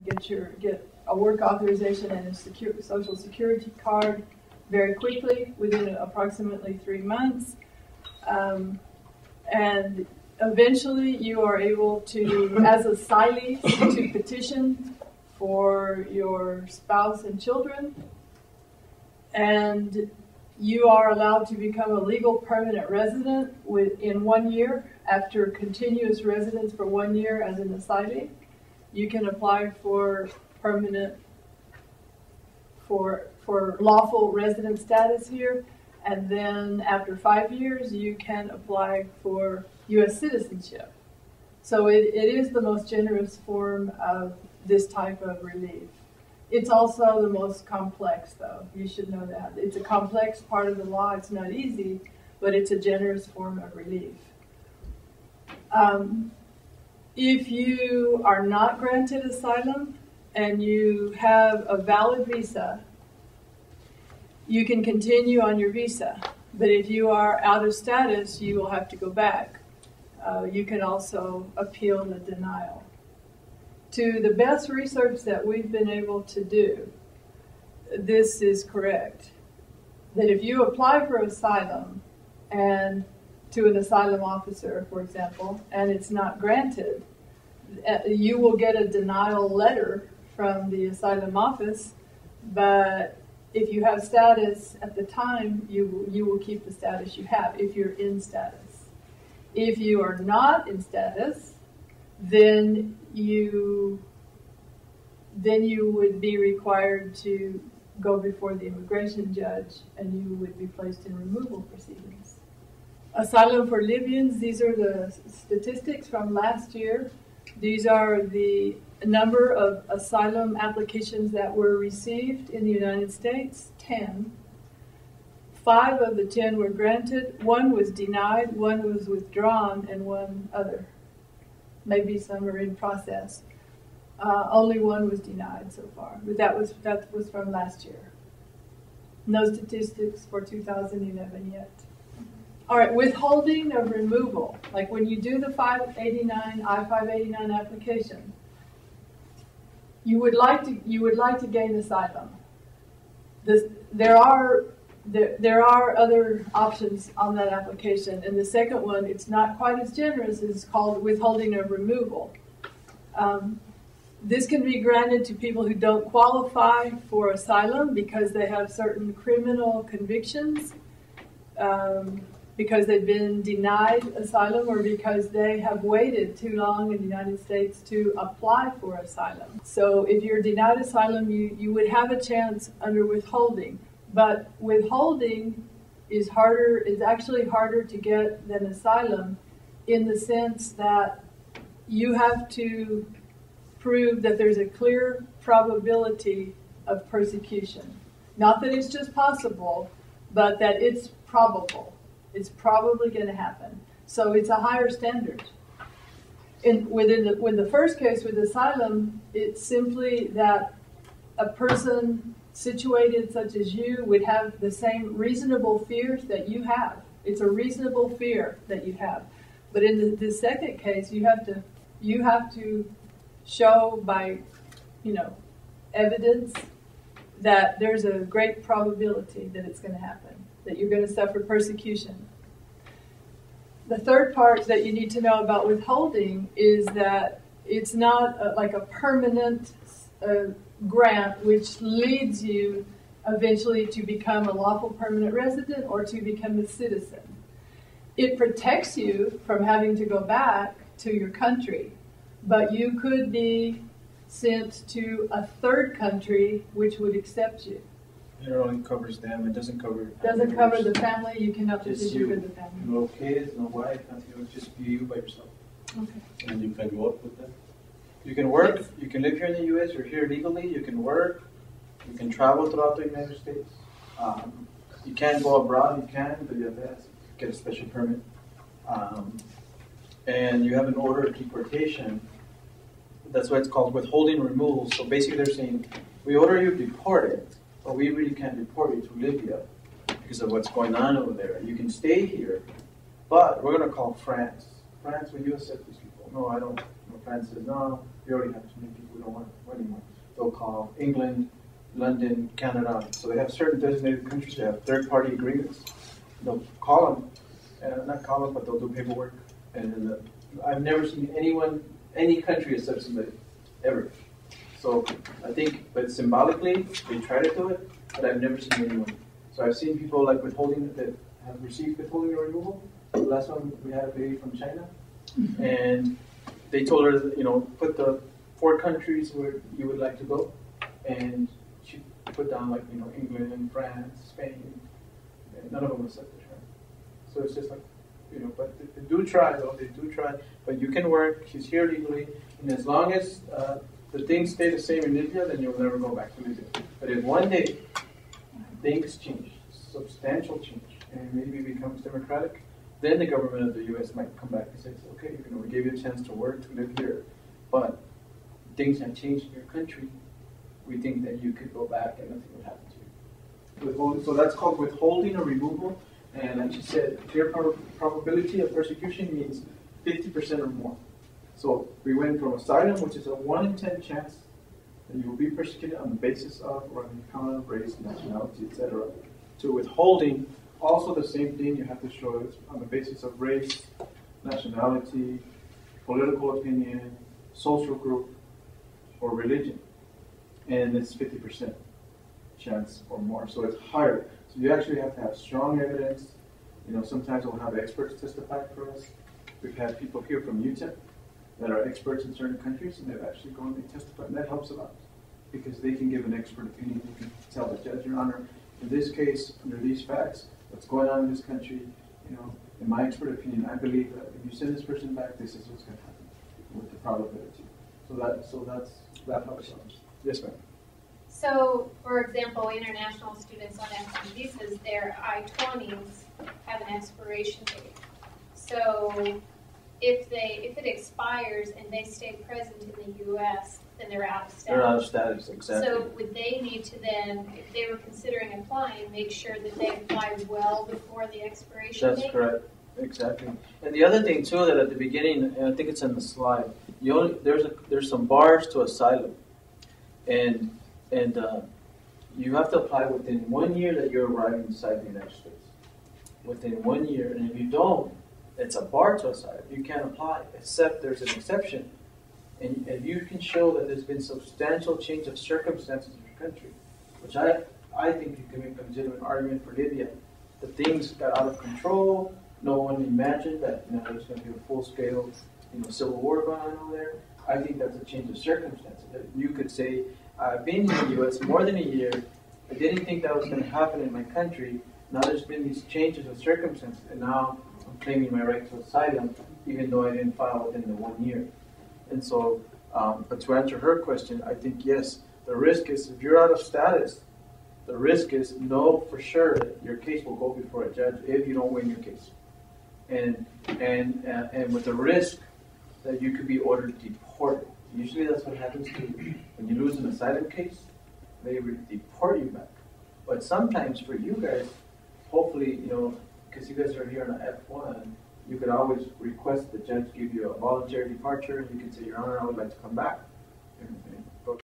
get a work authorization and a social security card very quickly, within approximately 3 months. And eventually you are able to, as asylees, to petition for your spouse and children. And you are allowed to become a legal permanent resident in 1 year. After continuous residence for 1 year as an asylee, you can apply for permanent, for lawful resident status here. And then after 5 years, you can apply for U.S. citizenship. So it is the most generous form of this type of relief. It's also the most complex, though. You should know that. It's a complex part of the law. It's not easy, but it's a generous form of relief. If you are not granted asylum and you have a valid visa, you can continue on your visa. But if you are out of status, you will have to go back. You can also appeal the denial. To the best research that we've been able to do, this is correct. That if you apply for asylum and to an asylum officer, for example, and it's not granted, you will get a denial letter from the asylum office, but if you have status at the time, you will keep the status you have if you're in status. If you are not in status, then you would be required to go before the immigration judge, and you would be placed in removal proceedings. Asylum for Libyans, these are the statistics from last year. These are the number of asylum applications that were received in the United States, 10. 5 of the 10 were granted, 1 was denied, 1 was withdrawn, and 1 other. Maybe some are in process. Only 1 was denied so far, but that was from last year. No statistics for 2011 yet. All right, withholding of removal. Like when you do the I-589 application, you would like to gain asylum. There are other options on that application, and the second one, it's not quite as generous. It's called withholding of removal. This can be granted to people who don't qualify for asylum because they have certain criminal convictions, because they've been denied asylum, or because they have waited too long in the United States to apply for asylum. So if you're denied asylum, you would have a chance under withholding. But withholding is actually harder to get than asylum, in the sense that you have to prove that there's a clear probability of persecution. Not that it's just possible, but that it's probable. It's probably going to happen. So it's a higher standard. When the first case with asylum, it's simply that a person situated such as you would have the same reasonable fears that you have. It's a reasonable fear that you have. But in the second case, you have to show by, evidence that there's a great probability that it's going to happen, that you're going to suffer persecution. The third part that you need to know about withholding is that it's not like a permanent grant which leads you eventually to become a lawful permanent resident or to become a citizen. It protects you from having to go back to your country, but you could be sent to a third country which would accept you. It only covers them. It doesn't cover. Doesn't cover the family. You cannot petition for the family. No kids, no wife, nothing. It'll just be you by yourself. Okay. And you can work with them. You can work. Yes. You can live here in the U.S. You're here legally. You can work. You can travel throughout the United States. You can go abroad. You can, but you have to get a special permit. And you have an order of deportation. That's why it's called withholding removal. So basically, they're saying we order you deported, but we really can't deport you to Libya because of what's going on over there. You can stay here, but we're going to call France. France, will you accept these people? No, I don't. France says, no, we already have too many people. We don't want anymore. England, London, Canada. So they have certain designated countries. They have third-party agreements. They'll call them, not call them, but they'll do paperwork. And I've never seen any country accept somebody, ever. So I think, but symbolically, they try to do it, but I've never seen anyone. So I've seen people like withholding, that have received withholding or removal. The last one, we had a lady from China, and they told her, put the 4 countries where you would like to go, and she put down like, England, France, Spain, and none of them accepted her. So it's just like, but they do try though, they do try, but you can work, she's here legally, and as long as the things stay the same in Libya, then you'll never go back to Libya. But if one day things change, substantial change, and maybe becomes democratic, then the government of the U.S. might come back and say, okay, we gave you a chance to work, to live here, but things have changed in your country. We think that you could go back and nothing would happen to you. Withholding, so that's called withholding or removal. And like you said, clear probability of persecution means 50% or more. So we went from asylum, which is a 1 in 10 chance that you will be persecuted on the basis of or on account of race, nationality, etc., to withholding. Also the same thing, you have to show it on the basis of race, nationality, political opinion, social group, or religion. And it's 50% chance or more, so it's higher. So you actually have to have strong evidence. Sometimes we'll have experts testify for us. We've had people here from Utah that are experts in certain countries, and they've actually gone and testified, and that helps a lot because they can give an expert opinion. They can tell the judge, Your Honor, in this case, under these facts, what's going on in this country, in my expert opinion, I believe that if you send this person back, this is what's going to happen with the probability. That helps us. Yes, ma'am. So, for example, international students on F1 visas, their I-20s have an expiration date. So, if it expires and they stay present in the U.S., then they're out of status. They're out of status, exactly. So, would they need to then, if they were considering applying, make sure that they apply well before the expiration date? That's correct. Exactly. And the other thing too, that at the beginning, and I think it's in the slide, there's some bars to asylum, and you have to apply within 1 year that you're arriving inside the United States. Within 1 year, and if you don't, it's a bar to asylum. You can't apply, except there's an exception. And if you can show that there's been substantial change of circumstances in your country, which I think you can make a legitimate argument for Libya, that things got out of control. No one imagined that there's going to be a full-scale civil war going on over there. I think that's a change of circumstances. That you could say, I've been in the U.S. more than a year. I didn't think that was going to happen in my country. Now there's been these changes of circumstances, and now I'm claiming my right to asylum, even though I didn't file within the 1 year. And so, but to answer her question, I think yes, the risk is if you're out of status, the risk is know for sure that your case will go before a judge if you don't win your case. And with the risk that you could be ordered deported. Usually that's what happens to you. When you lose an asylum case, they deport you back. But sometimes for you guys, hopefully, because you guys are here on an F1, you could always request the judge give you a voluntary departure. You can say, Your Honor, I would like to come back.